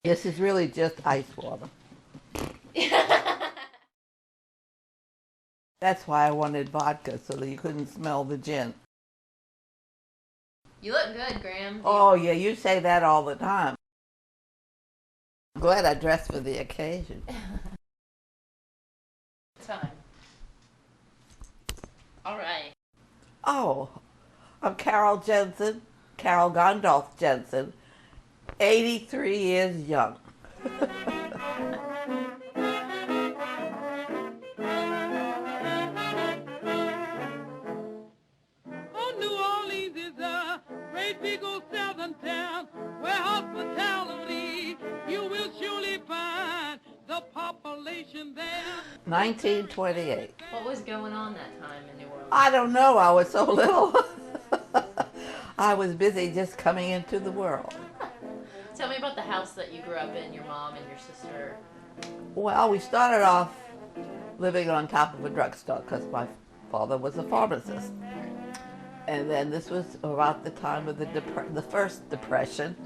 This is really just ice water. That's why I wanted vodka, so that you couldn't smell the gin. You look good, Graham. Oh, yeah, you say that all the time. I'm glad I dressed for the occasion. Time. All right. Oh, I'm Carol Jensen, Carol Gondolf Jensen, 83 years young. Oh, New Orleans is a great big old southern town where hospitality you will surely find the population there. 1928. What was going on that time in New Orleans? I don't know, I was so little. I was busy just coming into the world. Tell me about the house that you grew up in, your mom and your sister. Well, we started off living on top of a drugstore because my father was a pharmacist. And then this was about the time of the first depression,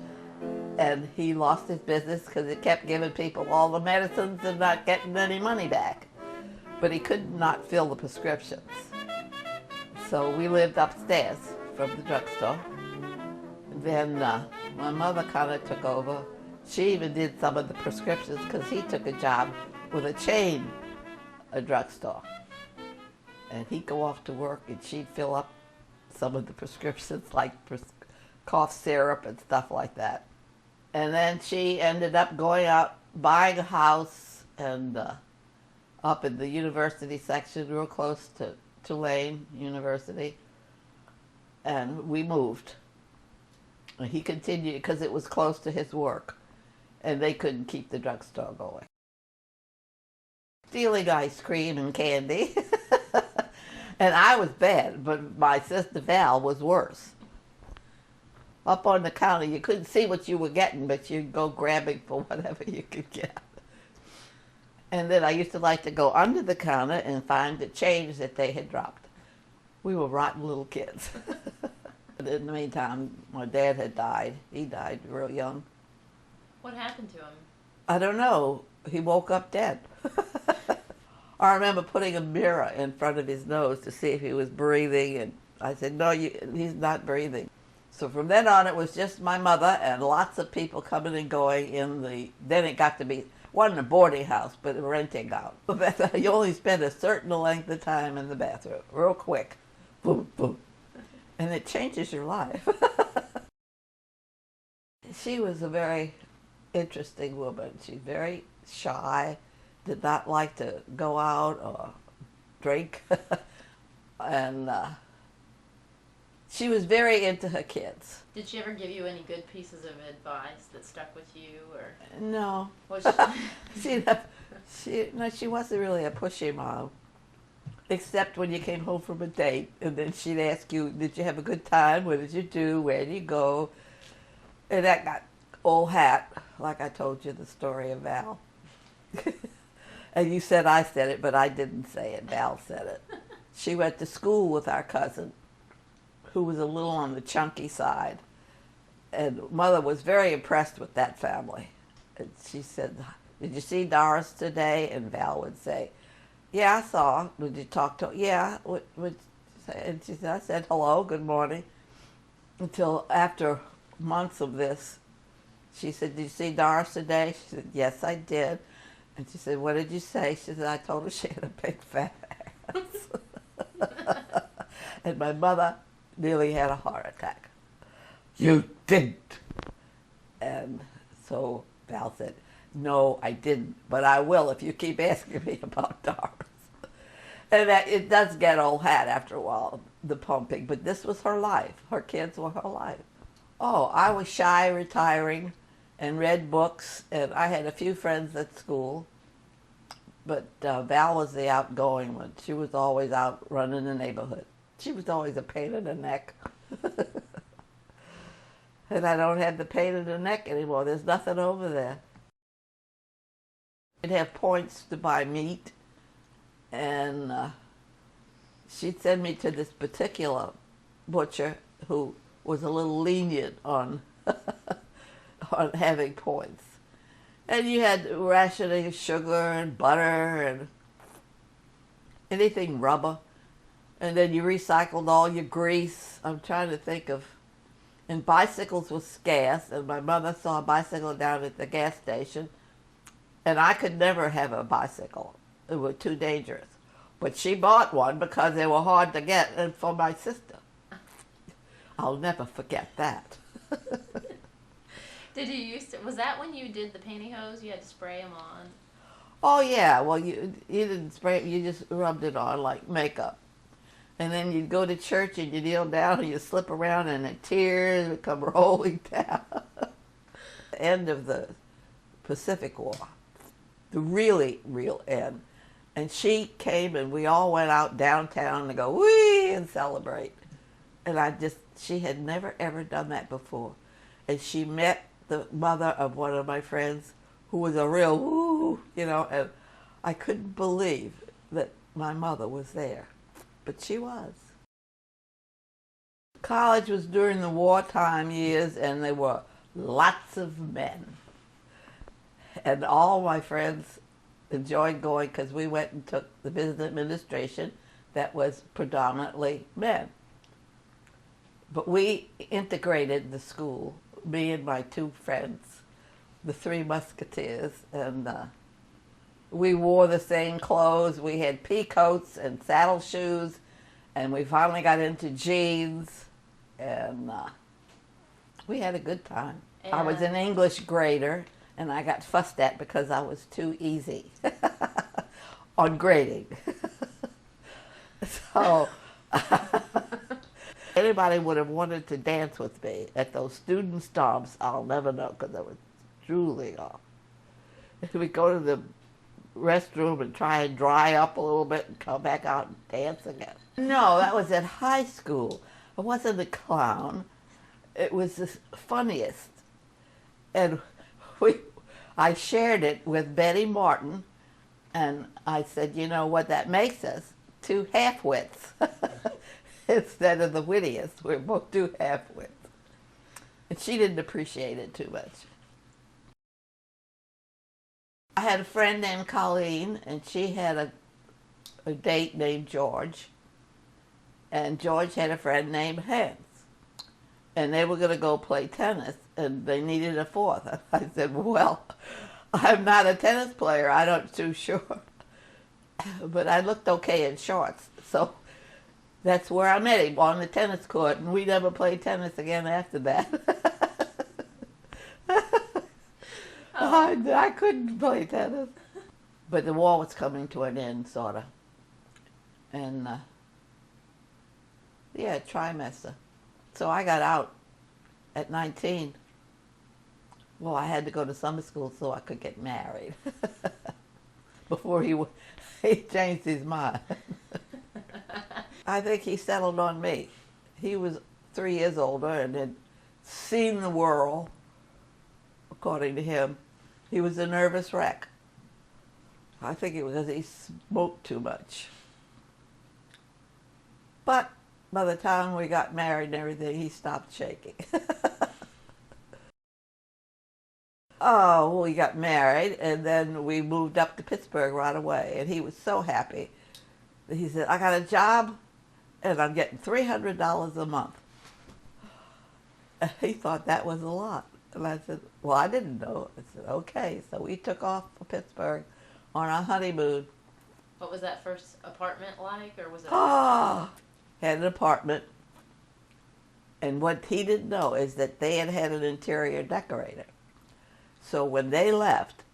and he lost his business because he kept giving people all the medicines and not getting any money back. But he could not fill the prescriptions. So we lived upstairs from the drugstore. Then my mother kind of took over. She even did some of the prescriptions because he took a job with a drugstore. And he'd go off to work and she'd fill up some of the prescriptions like cough syrup and stuff like that. And then she ended up going out, buying a house and up in the university section, real close to Tulane University. And we moved. And he continued because it was close to his work. And they couldn't keep the drugstore going. Stealing ice cream and candy. And I was bad, but my sister Val was worse. Up on the counter, you couldn't see what you were getting, but you'd go grabbing for whatever you could get. And then I used to like to go under the counter and find the change that they had dropped. We were rotten little kids. But in the meantime, my dad had died. He died real young. What happened to him? I don't know. He woke up dead. I remember putting a mirror in front of his nose to see if he was breathing, and I said, no, he's not breathing. So from then on, it was just my mother and lots of people coming and going then it got to be, wasn't a boarding house, but renting out. You only spend a certain length of time in the bathroom, real quick. Boom, boom. And it changes your life. She was a very interesting woman. She's very shy, did not like to go out or drink. And she was very into her kids. Did she ever give you any good pieces of advice that stuck with you, or No. was she wasn't really a pushy mom. Except when you came home from a date, and then she'd ask you, did you have a good time? What did you do? Where did you go? And that got old hat, like I told you the story of Val. And you said I said it, but I didn't say it. Val said it. She went to school with our cousin, who was a little on the chunky side. And Mother was very impressed with that family. And she said, did you see Doris today? And Val would say, yeah, I saw. Did you talk to her? Yeah. And she said, I said, hello, good morning. Until after months of this, she said, did you see Doris today? She said, yes, I did. And she said, what did you say? She said, I told her she had a big fat ass. And my mother nearly had a heart attack. You didn't. And so Val said, no, I didn't, but I will if you keep asking me about Doris. And it does get old hat after a while, the pumping, but this was her life. Her kids were her life. Oh, I was shy, retiring, and read books, and I had a few friends at school, but Val was the outgoing one. She was always out running the neighborhood. She was always a pain in the neck. And I don't have the pain in the neck anymore. There's nothing over there. I'd have points to buy meat, and she'd send me to this particular butcher who was a little lenient on on having points. And you had rationing of sugar and butter and anything rubber. And then you recycled all your grease. I'm trying to think of, and bicycles was scarce, and my mother saw a bicycle down at the gas station, and I could never have a bicycle. It was too dangerous. But she bought one because they were hard to get, and for my sister. I'll never forget that. Did you used to, was that when you did the pantyhose? You had to spray them on? Oh yeah, well you didn't spray it, you just rubbed it on like makeup. And then you'd go to church and you kneel down and you slip around and the tears would come rolling down. The end of the Pacific War, the really real end. And she came and we all went out downtown to go wee and celebrate. And she had never ever done that before. And she met the mother of one of my friends who was a real woo, and I couldn't believe that my mother was there. But she was. College was during the wartime years, and there were lots of men. And all my friends enjoyed going because we went and took the business administration that was predominantly men. But we integrated the school, me and my two friends, the Three Musketeers, and we wore the same clothes. We had pea coats and saddle shoes, and we finally got into jeans, and we had a good time. And I was an English grader, and I got fussed at because I was too easy on grading. So anybody would have wanted to dance with me at those student stomps, I'll never know, because I was drooling off. We go to the restroom and try and dry up a little bit and come back out and dance again. No, that was at high school. I wasn't a clown. It was the funniest. And I shared it with Betty Martin, and I said, you know what that makes us? Two half-wits. Instead of the wittiest, we're both two half-wits. And she didn't appreciate it too much. I had a friend named Colleen, and she had a date named George. And George had a friend named Hans. And they were going to go play tennis, and they needed a fourth. And I said, well, I'm not a tennis player. I'm not too sure. But I looked okay in shorts. So that's where I met him, on the tennis court. And we never played tennis again after that. I couldn't play tennis. But the war was coming to an end, sort of. And, yeah, trimester. So I got out at 19. Well, I had to go to summer school so I could get married before he changed his mind. I think he settled on me. He was 3 years older and had seen the world, according to him. He was a nervous wreck. I think it was because he smoked too much. But by the time we got married and everything, he stopped shaking. Oh, well, we got married, and then we moved up to Pittsburgh right away, and he was so happy. He said, I got a job, and I'm getting $300 a month. And he thought that was a lot. And I said, well, I didn't know. I said, okay. So we took off for Pittsburgh on our honeymoon. What was that first apartment like, or was it? Oh, had an apartment. And what he didn't know is that they had an interior decorator. So when they left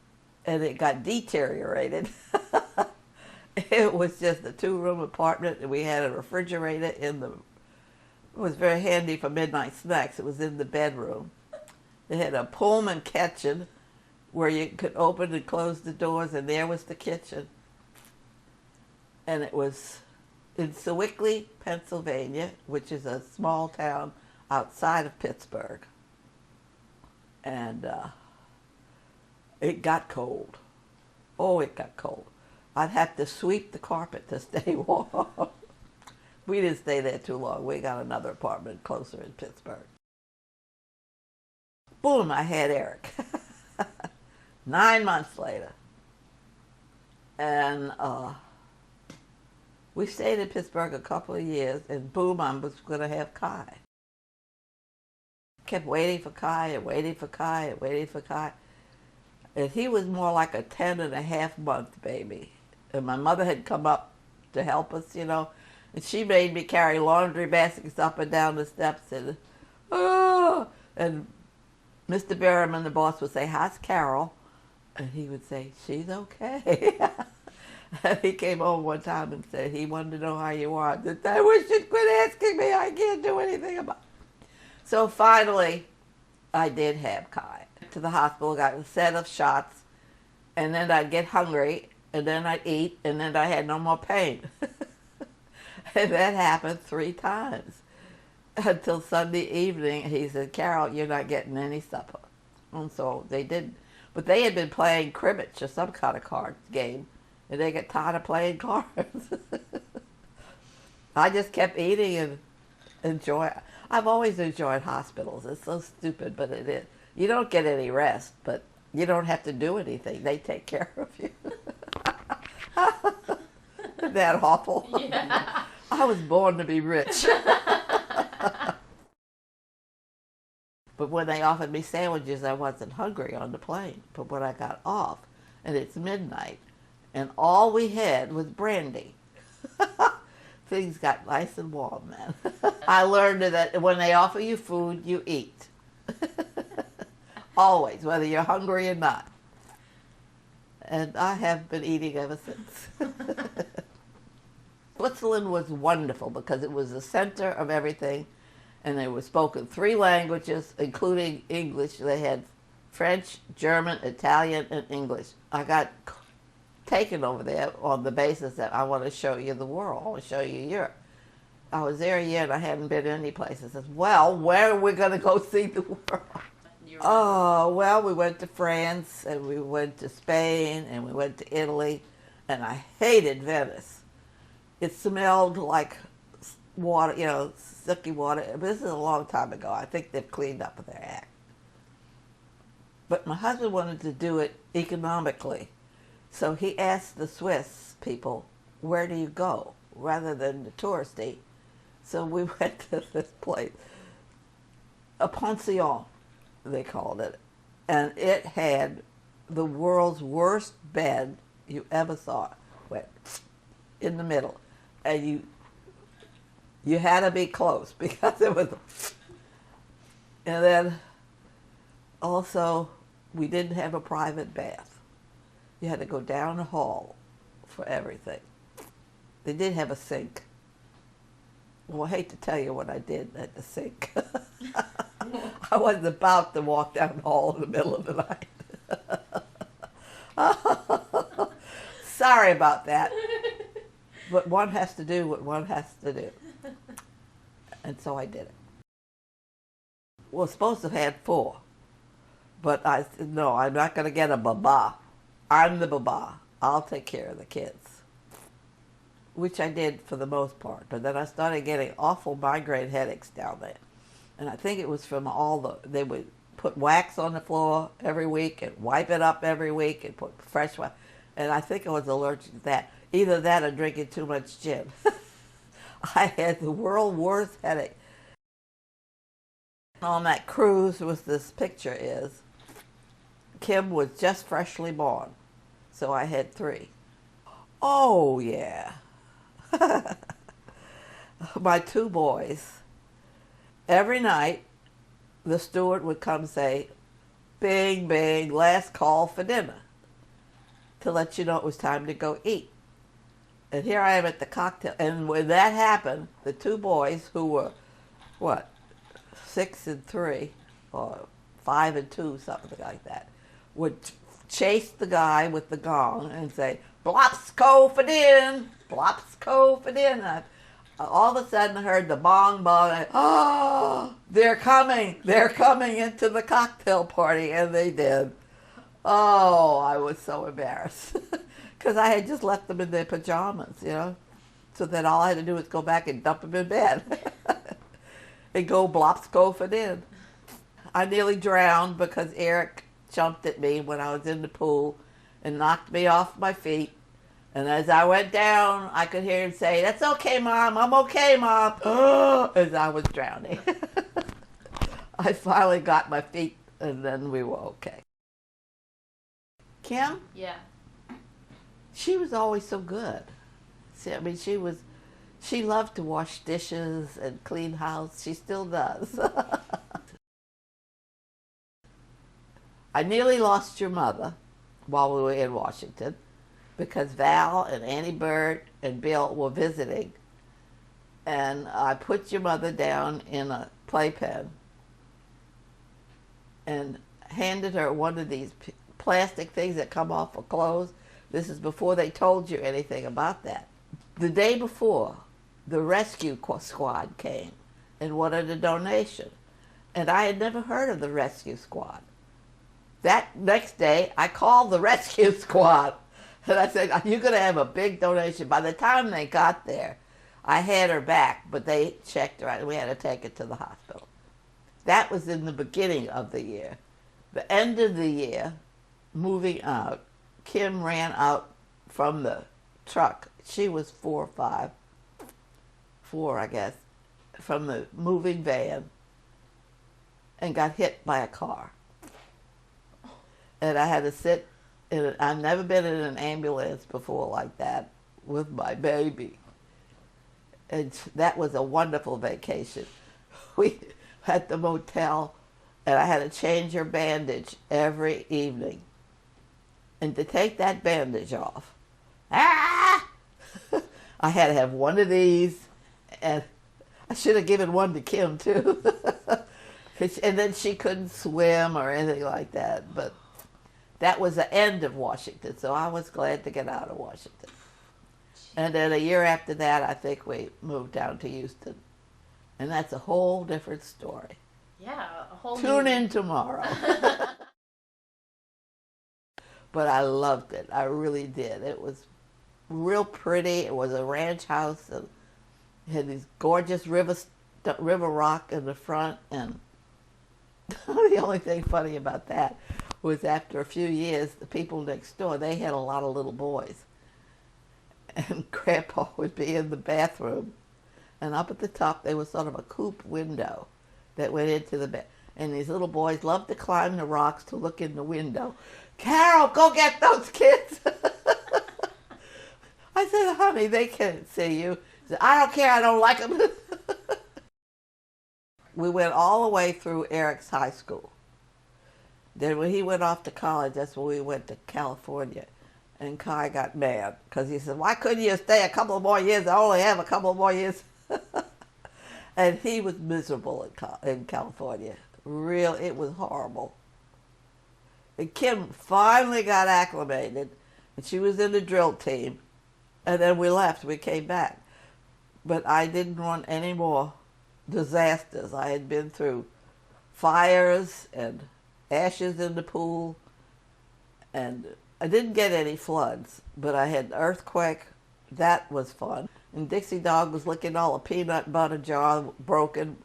and it got deteriorated, it was just a 2-room apartment, and we had a refrigerator in the, it was very handy for midnight snacks. It was in the bedroom. They had a Pullman kitchen where you could open and close the doors, and there was the kitchen. And it was in Sewickley, Pennsylvania, which is a small town outside of Pittsburgh. And it got cold. Oh, it got cold. I'd have to sweep the carpet to stay warm. We didn't stay there too long. We got another apartment closer in Pittsburgh. Boom, I had Eric. 9 months later. And we stayed in Pittsburgh a couple of years, and boom, I was going to have Kai. Kept waiting for Kai and waiting for Kai and waiting for Kai. And he was more like a 10-and-a-half-month baby. And my mother had come up to help us, you know, and she made me carry laundry baskets up and down the steps, and and Mr. Berriman, the boss, would say, "How's Carol?" And he would say, "She's okay." And he came home one time and said he wanted to know how you are. I said, "I wish you'd quit asking me. I can't do anything about it." So finally, I did have Kai. To the hospital, got a set of shots, and then I'd get hungry, and then I'd eat, and then I had no more pain. And that happened 3 times. Until Sunday evening, he said, "Carol, you're not getting any supper." And so they did. But they had been playing cribbage or some kind of card game, and they got tired of playing cards. I just kept eating and enjoy. I've always enjoyed hospitals. It's so stupid, but it is. You don't get any rest, but you don't have to do anything. They take care of you. Isn't that awful? Yeah. I was born to be rich. But when they offered me sandwiches, I wasn't hungry on the plane. But when I got off, and it's midnight, and all we had was brandy. Things got nice and warm, man. I learned that when they offer you food, you eat. Always, whether you're hungry or not. And I have been eating ever since. Switzerland was wonderful because it was the center of everything, and they were spoken 3 languages, including English. They had French, German, Italian, and English. I got taken over there on the basis that I want to show you the world. I want to show you Europe. I was there a year and I hadn't been any places. I said, well, where are we going to go see the world? Oh, well, we went to France, and we went to Spain, and we went to Italy, and I hated Venice. It smelled like water, you know, silky water. But this is a long time ago. I think they've cleaned up their act. But my husband wanted to do it economically. So he asked the Swiss people, where do you go, rather than the touristy. So we went to this place, a pension, they called it. And it had the world's worst bed you ever saw. Went in the middle. And you had to be close because it was. And then also, we didn't have a private bath. You had to go down the hall for everything. They did have a sink. Well, I hate to tell you what I did at the sink. I wasn't about to walk down the hall in the middle of the night. Sorry about that. But one has to do what one has to do. And so I did it. Well, supposed to have had 4. But I said, no, I'm not going to get a baba. I'm the baba. I'll take care of the kids. Which I did for the most part. But then I started getting awful migraine headaches down there. And I think it was from they would put wax on the floor every week and wipe it up every week and put fresh wax. And I think I was allergic to that. Either that or drinking too much gin. I had the world's worst headache. On that cruise was this picture is, Kim was just freshly born. So I had 3. Oh, yeah. My 2 boys. Every night, the steward would come say, bing, bing, last call for dinner, to let you know it was time to go eat. And here I am at the cocktail. And when that happened, the 2 boys who were, 6 and 3, or 5 and 2, something like that, would chase the guy with the gong and say, Blopsko for din, Blopsko for din. All of a sudden I heard the bong bong, and, oh, they're coming into the cocktail party, and they did. Oh, I was so embarrassed. Because I had just left them in their pajamas, you know, so that all I had to do was go back and dump them in bed and go Blopsko for din. I nearly drowned because Eric jumped at me when I was in the pool and knocked me off my feet. And as I went down, I could hear him say, "That's okay, Mom. I'm okay, Mom," as I was drowning. I finally got my feet, and then we were okay. Kim? Yeah. She was always so good. See, I mean, she loved to wash dishes and clean house. She still does. I nearly lost your mother while we were in Washington because Val and Annie Bird and Bill were visiting. And I put your mother down in a playpen and handed her one of these plastic things that come off of clothes. This is before they told you anything about that. The day before, the rescue squad came and wanted a donation. And I had never heard of the rescue squad. That next day, I called the rescue squad. And I said, "You're going to have a big donation." By the time they got there, I had her back, but they checked her out and we had to take her to the hospital. That was in the beginning of the year. The end of the year, moving out, Kim ran out from the truck. She was 4 or 5, 4 I guess, from the moving van and got hit by a car. And I had to sit in it. I've never been in an ambulance before like that with my baby. And that was a wonderful vacation. We at the motel, and I had to change her bandage every evening. And to take that bandage off, I had to have one of these, and I should have given one to Kim too. And then she couldn't swim or anything like that. But that was the end of Washington, so I was glad to get out of Washington. And then a year after that, I think we moved down to Houston. And that's a whole different story. Yeah, a whole Tune in tomorrow. But I loved it. I really did. It was real pretty. It was a ranch house, and it had these gorgeous river rock in the front. And the only thing funny about that was after a few years, the people next door, they had a lot of little boys. And Grandpa would be in the bathroom, and up at the top there was sort of a coupe window that went into the bed. And these little boys loved to climb the rocks to look in the window. "Carol, go get those kids." I said, "Honey, they can't see you." She said, "I don't care, I don't like them." We went all the way through Eric's high school. Then when he went off to college, that's when we went to California. And Kai got mad because he said, "Why couldn't you stay a couple more years? I only have a couple more years." And he was miserable in California. Real, it was horrible. And Kim finally got acclimated, and she was in the drill team. And then we left. We came back. But I didn't want any more disasters. I had been through fires and ashes in the pool, and I didn't get any floods, but I had an earthquake. That was fun. And Dixie Dog was licking all the peanut butter jar broken.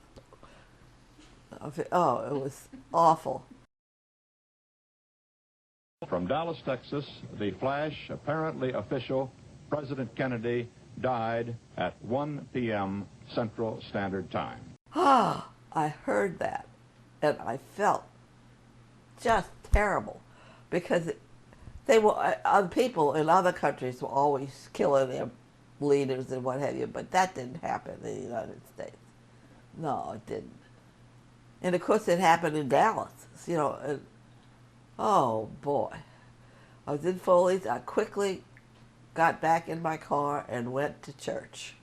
Oh, it was awful. From Dallas, Texas, the flash, apparently official, President Kennedy died at 1 p.m. Central Standard Time. Ah, I heard that, and I felt just terrible because they were, other people in other countries were always killing their leaders and what have you, but that didn't happen in the United States. No, it didn't. And of course it happened in Dallas, you know. And, oh boy. I was in Foley's. I quickly got back in my car and went to church.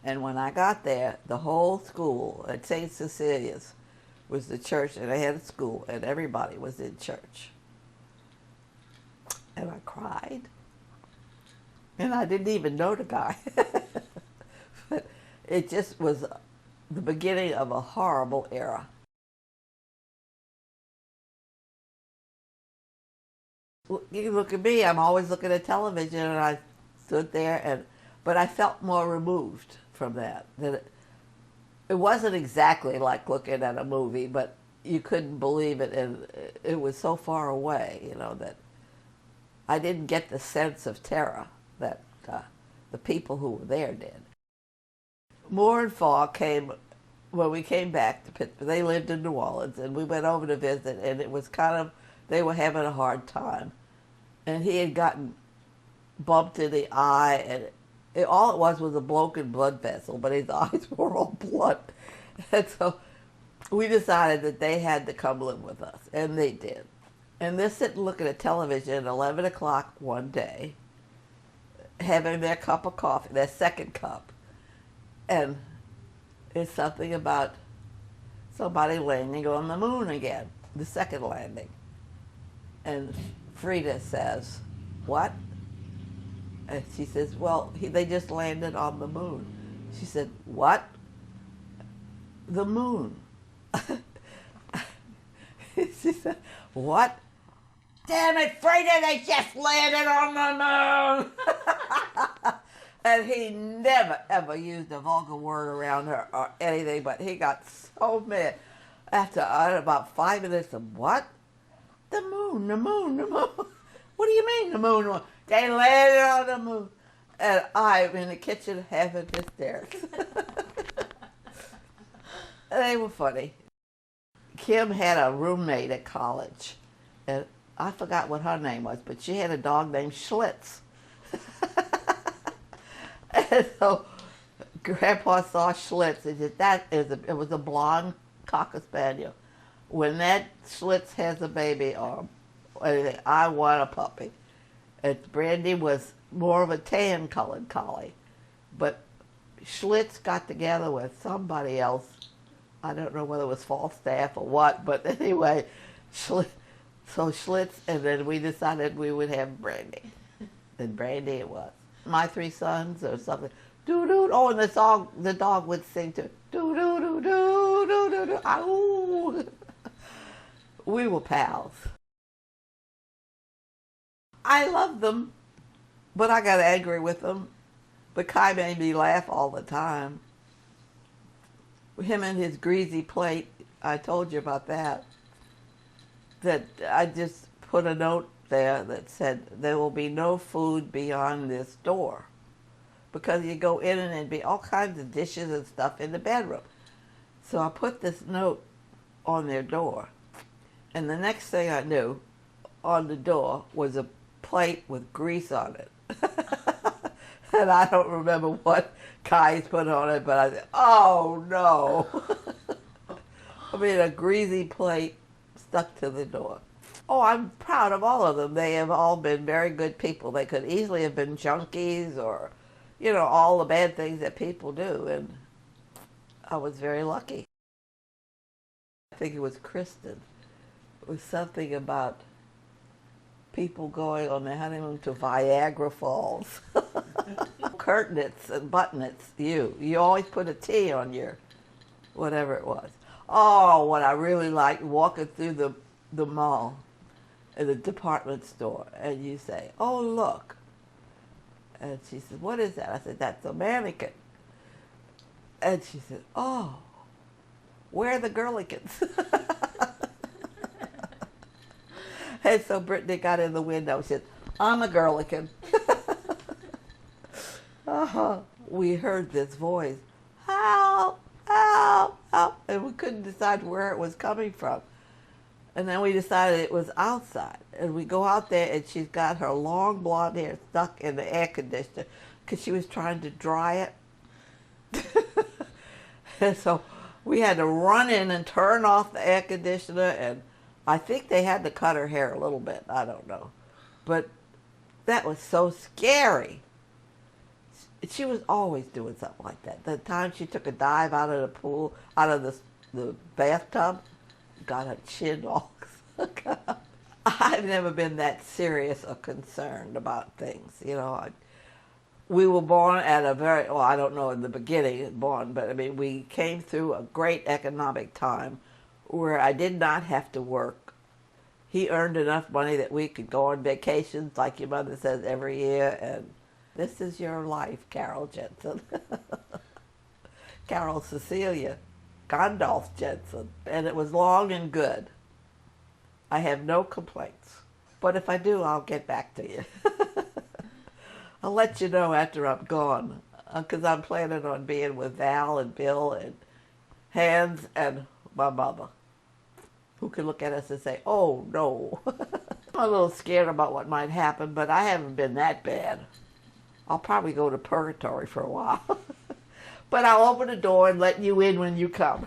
And when I got there, the whole school at St. Cecilia's was the church, and they had a school, and everybody was in church. And I cried. And I didn't even know the guy. But it just was the beginning of a horrible era. You look at me, I'm always looking at television, and I stood there, but I felt more removed from that. It wasn't exactly like looking at a movie, but you couldn't believe it, and it was so far away, you know, that I didn't get the sense of terror that the people who were there did. Moore and Faw came, when we came back to Pittsburgh, they lived in New Orleans, and we went over to visit, and it was kind of, they were having a hard time. And he had gotten bumped in the eye, and all it was a broken blood vessel, but his eyes were all blood. And so we decided that they had to come live with us, and they did. And they're sitting looking at television at 11 o'clock one day, having their cup of coffee, their second cup, and it's something about somebody landing on the moon again, the second landing. And Frida says, "What?" And she says, "Well, they just landed on the moon." She said, "What?" "The moon." She said, "What?" "Damn it, Frida, they just landed on the moon." And he never, ever used a vulgar word around her or anything, but he got so mad. After about 5 minutes of, "What?" "The moon, the moon, the moon." "What do you mean, the moon? They landed on the moon." And I'm in the kitchen having hysterics. They were funny. Kim had a roommate at college, and I forgot what her name was, but she had a dog named Schlitz. And so Grandpa saw Schlitz and said, it was a blonde Cocker Spaniel. When that Schlitz has a baby or anything, I want a puppy. And Brandy was more of a tan-colored collie. But Schlitz got together with somebody else. I don't know whether it was Falstaff or what, but anyway, so Schlitz, and then we decided we would have Brandy. And Brandy it was. My Three Sons or something. Doo-doo. Oh, and the dog would sing to doo-doo-doo-doo-doo-doo-doo. Ow. We were pals. I loved them, but I got angry with them. But Kai made me laugh all the time. Him and his greasy plate, I told you about that. That I just put a note there that said, "There will be no food beyond this door." Because you go in and there'd be all kinds of dishes and stuff in the bedroom. So I put this note on their door. And the next thing I knew, on the door was a plate with grease on it. And I don't remember what Kai's put on it, but I said, "Oh no." I mean, a greasy plate stuck to the door. Oh, I'm proud of all of them. They have all been very good people. They could easily have been junkies or, you know, all the bad things that people do, and I was very lucky. I think it was Kristen. It was something about people going on their honeymoon to Viagra Falls. Curtainets and buttonnets, you always put a T on your whatever it was. Oh, what I really liked, walking through the mall in the department store, and you say, "Oh, look." And she said, "What is that?" I said, "That's a mannequin." And she said, "Oh, where are the girlikins?" And so Brittany got in the window. She said, "I'm a girlikin." We heard this voice, "Help, help, help," and we couldn't decide where it was coming from. And then we decided it was outside. And we go out there, and she's got her long blonde hair stuck in the air conditioner because she was trying to dry it. And so we had to run in and turn off the air conditioner, and I think they had to cut her hair a little bit. I don't know. But that was so scary. She was always doing something like that. The time she took a dive out of the pool, out of the bathtub, got her chin all stuck up. I've never been that serious or concerned about things. You know, we were born at a very, well, I don't know in the beginning, born, but I mean, we came through a great economic time where I did not have to work. He earned enough money that we could go on vacations, like your mother says, every year, and this is your life, Carol Jensen. Carol Cecilia Gandalf Jensen, and it was long and good. I have no complaints. But if I do, I'll get back to you. I'll let you know after I'm gone, because I'm planning on being with Val and Bill and Hans and my mother, who can look at us and say, oh, no. I'm a little scared about what might happen, but I haven't been that bad. I'll probably go to purgatory for a while. But I'll open the door and let you in when you come.